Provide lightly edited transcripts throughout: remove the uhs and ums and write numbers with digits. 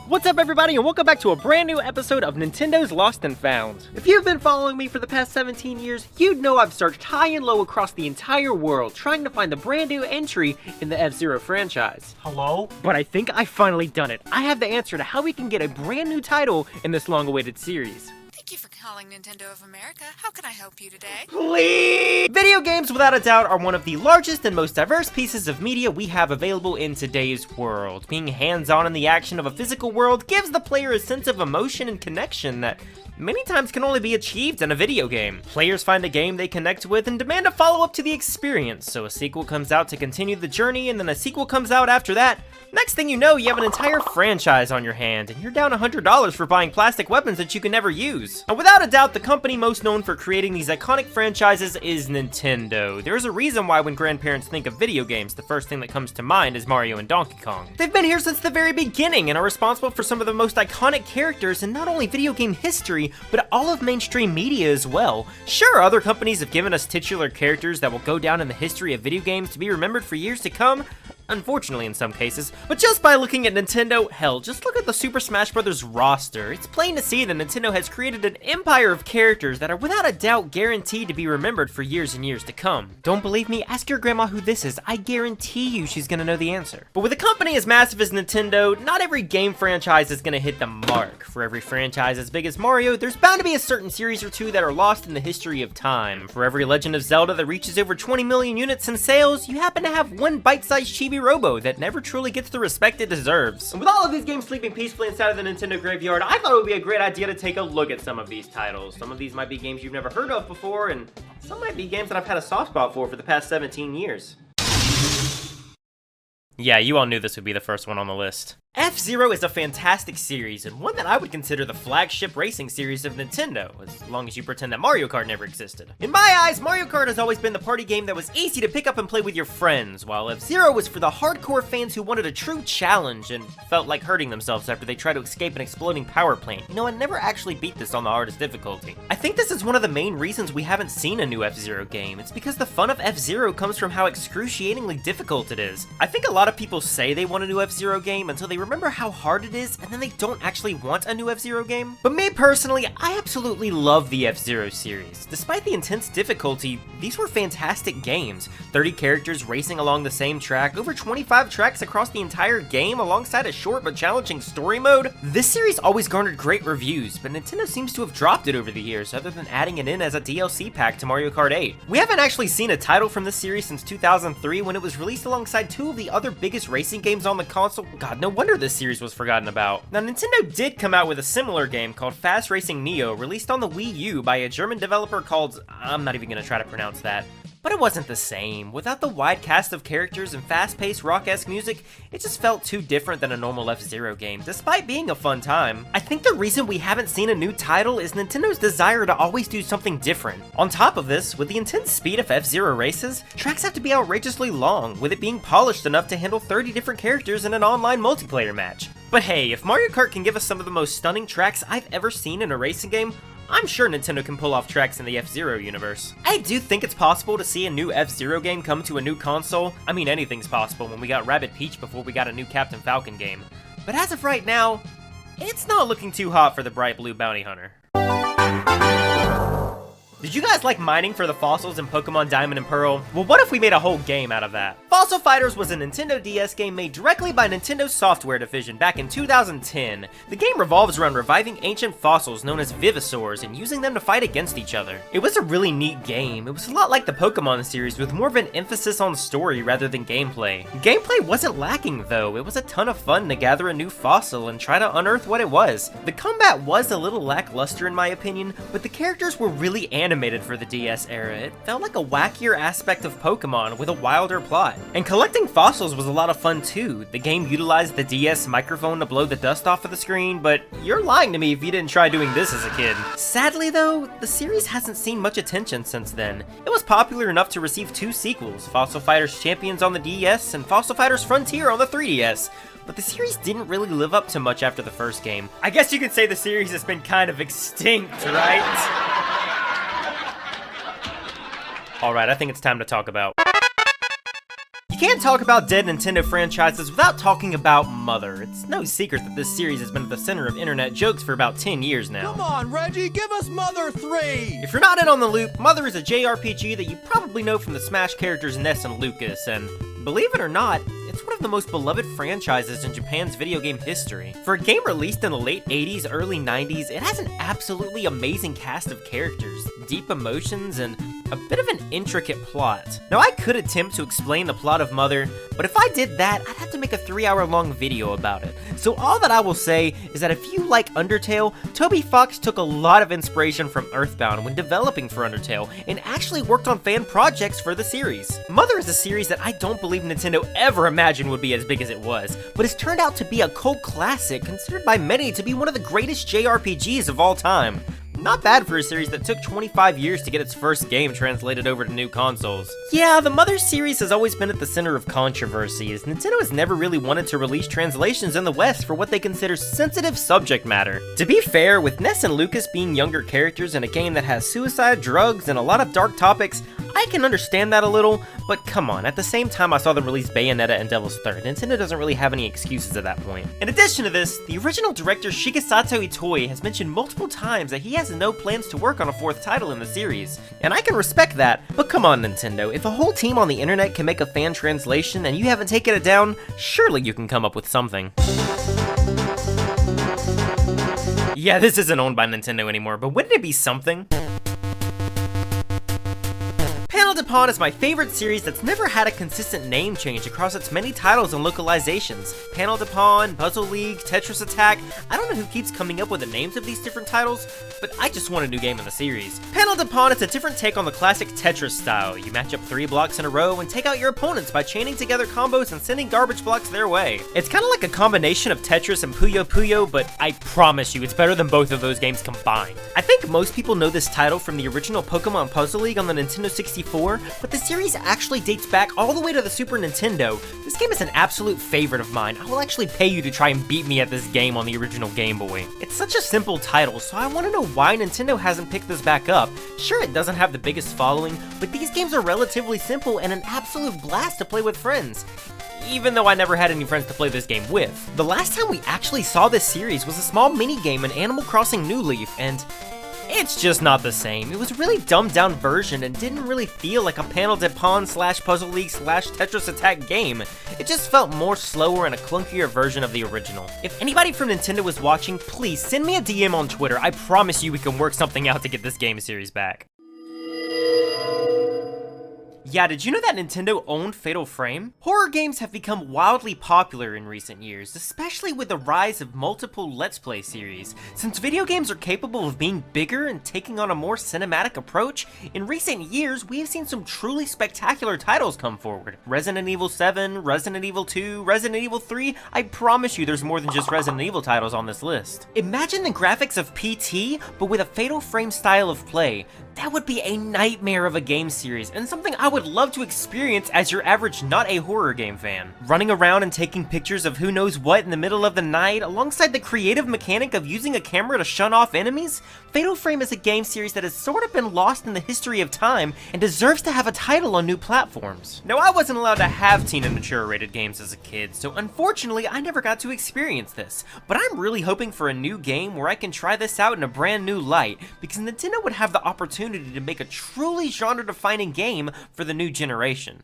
What's up everybody and welcome back to a brand new episode of Nintendo's Lost and Found. If you've been following me for the past 17 years, you'd know I've searched high and low across the entire world trying to find the brand new entry in the F-Zero franchise. Hello? But I think I've finally done it. I have the answer to how we can get a brand new title in this long-awaited series. Thank you for calling Nintendo of America. How can I help you today? Please! Video games, without a doubt, are one of the largest and most diverse pieces of media we have available in today's world. Being hands-on in the action of a physical world gives the player a sense of emotion and connection that many times can only be achieved in a video game. Players find a game they connect with and demand a follow-up to the experience, so a sequel comes out to continue the journey, and then a sequel comes out after that. Next thing you know, you have an entire franchise on your hand, and you're down $100 for buying plastic weapons that you can never use. And without a doubt, the company most known for creating these iconic franchises is Nintendo. There's a reason why when grandparents think of video games, the first thing that comes to mind is Mario and Donkey Kong. They've been here since the very beginning and are responsible for some of the most iconic characters in not only video game history, but all of mainstream media as well. Sure, other companies have given us titular characters that will go down in the history of video games to be remembered for years to come, unfortunately in some cases, but just by looking at Nintendo, hell, just look at the Super Smash Bros. Roster. It's plain to see that Nintendo has created an empire of characters that are without a doubt guaranteed to be remembered for years and years to come. Don't believe me? Ask your grandma who this is. I guarantee you she's gonna know the answer. But with a company as massive as Nintendo, not every game franchise is gonna hit the mark. For every franchise as big as Mario, there's bound to be a certain series or two that are lost in the history of time. For every Legend of Zelda that reaches over 20 million units in sales, you happen to have one bite-sized Chibi-Robo that never truly gets the respect it deserves. And with all of these games sleeping peacefully inside of the Nintendo graveyard, I thought it would be a great idea to take a look at some of these titles. Some of these might be games you've never heard of before, and some might be games that I've had a soft spot for the past 17 years. Yeah, you all knew this would be the first one on the list. F-Zero is a fantastic series, and one that I would consider the flagship racing series of Nintendo, as long as you pretend that Mario Kart never existed. In my eyes, Mario Kart has always been the party game that was easy to pick up and play with your friends, while F-Zero was for the hardcore fans who wanted a true challenge and felt like hurting themselves after they tried to escape an exploding power plant. You know, I never actually beat this on the hardest difficulty. I think this is one of the main reasons we haven't seen a new F-Zero game. It's because the fun of F-Zero comes from how excruciatingly difficult it is. I think a lot of people say they want a new F-Zero game until they remember how hard it is, and then they don't actually want a new F-Zero game. But me personally, I absolutely love the F-Zero series. Despite the intense difficulty, these were fantastic games. 30 characters racing along the same track, over 25 tracks across the entire game alongside a short but challenging story mode. This series always garnered great reviews, but Nintendo seems to have dropped it over the years, other than adding it in as a DLC pack to Mario Kart 8. We haven't actually seen a title from this series since 2003 when it was released alongside two of the other biggest racing games on the console. God, no wonder this series was forgotten about. Now, Nintendo did come out with a similar game called Fast Racing Neo, released on the Wii U by a German developer called, I'm not even gonna try to pronounce that. But it wasn't the same. Without the wide cast of characters and fast-paced rock-esque music, it just felt too different than a normal F-Zero game, despite being a fun time. I think the reason we haven't seen a new title is Nintendo's desire to always do something different. On top of this, with the intense speed of F-Zero races, tracks have to be outrageously long, with it being polished enough to handle 30 different characters in an online multiplayer match. But hey, if Mario Kart can give us some of the most stunning tracks I've ever seen in a racing game, I'm sure Nintendo can pull off tracks in the F-Zero universe. I do think it's possible to see a new F-Zero game come to a new console. I mean, anything's possible when we got Rabbid Peach before we got a new Captain Falcon game. But as of right now, it's not looking too hot for the bright blue bounty hunter. Did you guys like mining for the fossils in Pokemon Diamond and Pearl? Well, what if we made a whole game out of that? Fossil Fighters was a Nintendo DS game made directly by Nintendo's software division back in 2010. The game revolves around reviving ancient fossils known as Vivosaurs and using them to fight against each other. It was a really neat game. It was a lot like the Pokemon series with more of an emphasis on story rather than gameplay. Gameplay wasn't lacking though. It was a ton of fun to gather a new fossil and try to unearth what it was. The combat was a little lackluster in my opinion, but the characters were really animated for the DS era. It felt like a wackier aspect of Pokemon with a wilder plot. And collecting fossils was a lot of fun too. The game utilized the DS microphone to blow the dust off of the screen, but you're lying to me if you didn't try doing this as a kid. Sadly though, the series hasn't seen much attention since then. It was popular enough to receive two sequels, Fossil Fighters Champions on the DS and Fossil Fighters Frontier on the 3DS. But the series didn't really live up to much after the first game. I guess you could say the series has been kind of extinct, right? Alright, I think it's time to talk about... You can't talk about dead Nintendo franchises without talking about Mother. It's no secret that this series has been at the center of internet jokes for about 10 years now. Come on, Reggie, give us Mother 3! If you're not in on the loop, Mother is a JRPG that you probably know from the Smash characters Ness and Lucas, and believe it or not, it's one of the most beloved franchises in Japan's video game history. For a game released in the late 80s, early 90s, it has an absolutely amazing cast of characters, deep emotions, and a bit of an intricate plot. Now, I could attempt to explain the plot of Mother, but if I did that, I'd have to make a 3-hour-long video about it. So all that I will say is that if you like Undertale, Toby Fox took a lot of inspiration from Earthbound when developing for Undertale, and actually worked on fan projects for the series. Mother is a series that I don't believe Nintendo ever imagined would be as big as it was, but it's turned out to be a cult classic, considered by many to be one of the greatest JRPGs of all time. Not bad for a series that took 25 years to get its first game translated over to new consoles. Yeah, the Mother series has always been at the center of controversy, as Nintendo has never really wanted to release translations in the West for what they consider sensitive subject matter. To be fair, with Ness and Lucas being younger characters in a game that has suicide, drugs, and a lot of dark topics, I can understand that a little, but come on, at the same time I saw them release Bayonetta and Devil's Third, Nintendo doesn't really have any excuses at that point. In addition to this, the original director Shigesato Itoi has mentioned multiple times that he has no plans to work on a 4th title in the series, and I can respect that, but come on Nintendo, if a whole team on the internet can make a fan translation and you haven't taken it down, surely you can come up with something. Yeah, this isn't owned by Nintendo anymore, but wouldn't it be something? Panel Upon is my favorite series that's never had a consistent name change across its many titles and localizations. Panel Upon, Puzzle League, Tetris Attack, I don't know who keeps coming up with the names of these different titles, but I just want a new game in the series. Panel Upon is a different take on the classic Tetris style. You match up 3 blocks in a row and take out your opponents by chaining together combos and sending garbage blocks their way. It's kinda like a combination of Tetris and Puyo Puyo, but I promise you it's better than both of those games combined. I think most people know this title from the original Pokemon Puzzle League on the Nintendo 64, but the series actually dates back all the way to the Super Nintendo. This game is an absolute favorite of mine. I will actually pay you to try and beat me at this game on the original Game Boy. It's such a simple title, so I want to know why Nintendo hasn't picked this back up. Sure, it doesn't have the biggest following, but these games are relatively simple and an absolute blast to play with friends. Even though I never had any friends to play this game with. The last time we actually saw this series was a small mini-game in Animal Crossing New Leaf, and it's just not the same. It was a really dumbed down version and didn't really feel like a Panel de Pon / Puzzle League / Tetris Attack game. It just felt more slower and a clunkier version of the original. If anybody from Nintendo was watching, please send me a DM on Twitter. I promise you we can work something out to get this game series back. Yeah, did you know that Nintendo owned Fatal Frame? Horror games have become wildly popular in recent years, especially with the rise of multiple Let's Play series. Since video games are capable of being bigger and taking on a more cinematic approach, in recent years we have seen some truly spectacular titles come forward. Resident Evil 7, Resident Evil 2, Resident Evil 3, I promise you there's more than just Resident Evil titles on this list. Imagine the graphics of PT, but with a Fatal Frame style of play. That would be a nightmare of a game series, and something I would love to experience as your average not a horror game fan. Running around and taking pictures of who knows what in the middle of the night, alongside the creative mechanic of using a camera to shun off enemies, Fatal Frame is a game series that has sort of been lost in the history of time and deserves to have a title on new platforms. Now, I wasn't allowed to have teen and mature rated games as a kid, so unfortunately I never got to experience this, but I'm really hoping for a new game where I can try this out in a brand new light, because Nintendo would have the opportunity to make a truly genre-defining game for the new generation.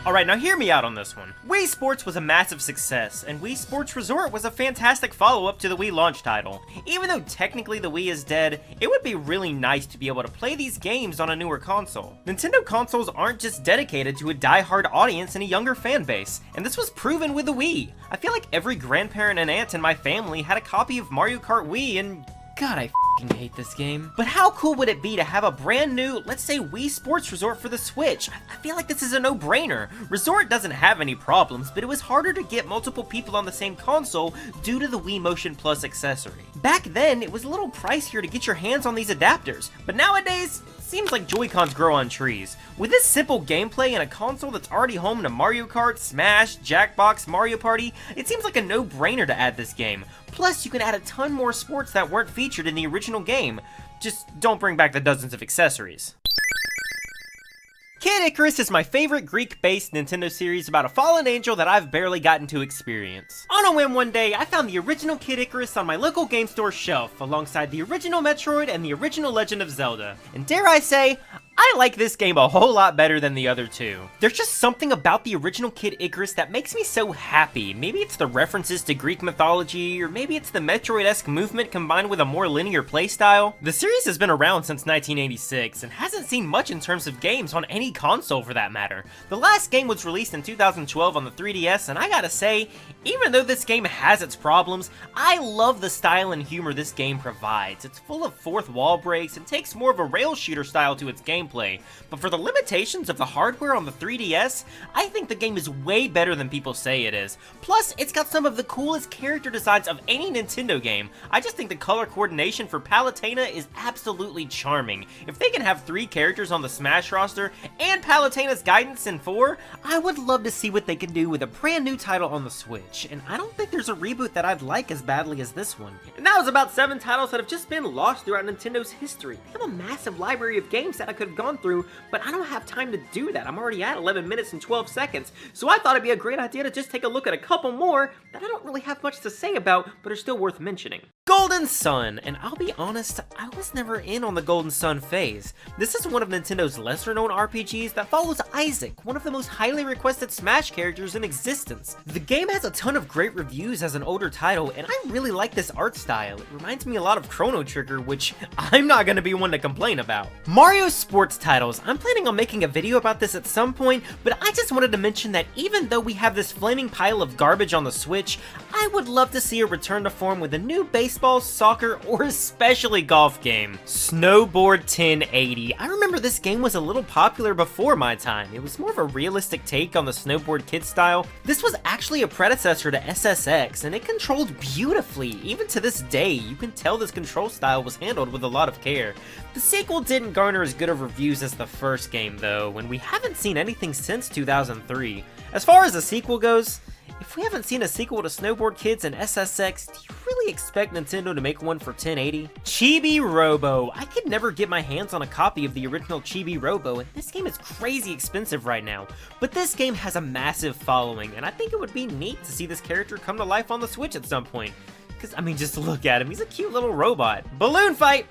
Alright, now hear me out on this one. Wii Sports was a massive success, and Wii Sports Resort was a fantastic follow-up to the Wii launch title. Even though technically the Wii is dead, it would be really nice to be able to play these games on a newer console. Nintendo consoles aren't just dedicated to a die-hard audience and a younger fan base, and this was proven with the Wii. I feel like every grandparent and aunt in my family had a copy of Mario Kart Wii, and God, I f***ing hate this game. But how cool would it be to have a brand new, let's say, Wii Sports Resort for the Switch? I feel like this is a no-brainer. Resort doesn't have any problems, but it was harder to get multiple people on the same console due to the Wii Motion Plus accessory. Back then, it was a little pricier to get your hands on these adapters, but nowadays, seems like Joy-Cons grow on trees. With this simple gameplay and a console that's already home to Mario Kart, Smash, Jackbox, Mario Party, it seems like a no-brainer to add this game. Plus, you can add a ton more sports that weren't featured in the original game. Just don't bring back the dozens of accessories. Kid Icarus is my favorite Greek-based Nintendo series about a fallen angel that I've barely gotten to experience. On a whim one day, I found the original Kid Icarus on my local game store shelf, alongside the original Metroid and the original Legend of Zelda. And dare I say, I like this game a whole lot better than the other two. There's just something about the original Kid Icarus that makes me so happy. Maybe it's the references to Greek mythology, or maybe it's the Metroid-esque movement combined with a more linear playstyle. The series has been around since 1986 and hasn't seen much in terms of games on any console for that matter. The last game was released in 2012 on the 3DS, and I gotta say, even though this game has its problems, I love the style and humor this game provides. It's full of fourth wall breaks and takes more of a rail shooter style to its gameplay, but for the limitations of the hardware on the 3DS, I think the game is way better than people say it is. Plus, it's got some of the coolest character designs of any Nintendo game. I just think the color coordination for Polyanna is absolutely charming. If they can have 3 characters on the Smash roster, and Palutena's guidance in 4, I would love to see what they can do with a brand new title on the Switch, and I don't think there's a reboot that I'd like as badly as this one. And that was about 7 titles that have just been lost throughout Nintendo's history. They have a massive library of games that I could have gone through, but I don't have time to do that. I'm already at 11 minutes and 12 seconds, so I thought it'd be a great idea to just take a look at a couple more that I don't really have much to say about, but are still worth mentioning. Golden Sun, and I'll be honest, I was never in on the Golden Sun phase. This is one of Nintendo's lesser known RPGs that follows Isaac, one of the most highly requested Smash characters in existence. The game has a ton of great reviews as an older title, and I really like this art style. It reminds me a lot of Chrono Trigger, which I'm not gonna be one to complain about. Mario sports titles, I'm planning on making a video about this at some point, but I just wanted to mention that even though we have this flaming pile of garbage on the Switch, I would love to see a return to form with a new baseball, soccer, or especially golf game. Snowboard 1080. I remember this game was a little popular before my time. It was more of a realistic take on the snowboard kid style. This was actually a predecessor to SSX, and it controlled beautifully. Even to this day, you can tell this control style was handled with a lot of care. The sequel didn't garner as good of reviews as the first game though, and we haven't seen anything since 2003. As far as the sequel goes, if we haven't seen a sequel to Snowboard Kids and SSX, do you really expect Nintendo to make one for 1080? Chibi-Robo. I could never get my hands on a copy of the original Chibi-Robo, and this game is crazy expensive right now. But this game has a massive following, and I think it would be neat to see this character come to life on the Switch at some point. Because, I mean, just look at him. He's a cute little robot. Balloon Fight!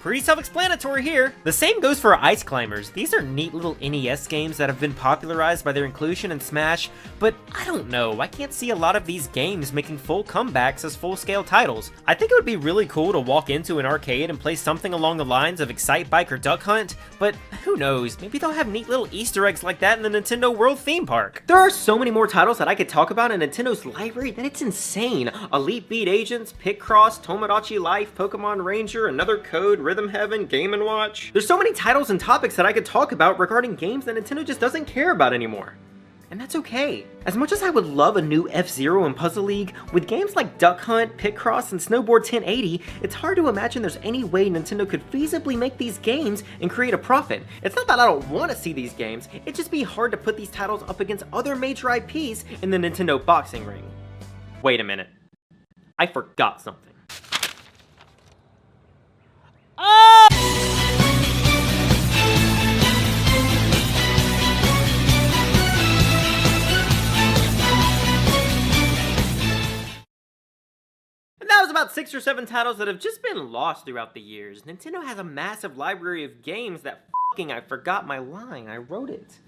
Pretty self-explanatory here. The same goes for Ice Climbers. These are neat little NES games that have been popularized by their inclusion in Smash, but I don't know, I can't see a lot of these games making full comebacks as full-scale titles. I think it would be really cool to walk into an arcade and play something along the lines of Excite Bike or Duck Hunt, but who knows, maybe they'll have neat little Easter eggs like that in the Nintendo World theme park. There are so many more titles that I could talk about in Nintendo's library that it's insane. Elite Beat Agents, Picross, Tomodachi Life, Pokemon Ranger, Another Code, Rhythm Heaven, Game & Watch. There's so many titles and topics that I could talk about regarding games that Nintendo just doesn't care about anymore. And that's okay. As much as I would love a new FZero and Puzzle League, with games like Duck Hunt, Picross, and Snowboard 1080, it's hard to imagine there's any way Nintendo could feasibly make these games and create a profit. It's not that I don't want to see these games, it'd just be hard to put these titles up against other major IPs in the Nintendo boxing ring. Wait a minute. I forgot something. That was about 6 or 7 titles that have just been lost throughout the years. Nintendo has a massive library of games that I forgot my line, I wrote it.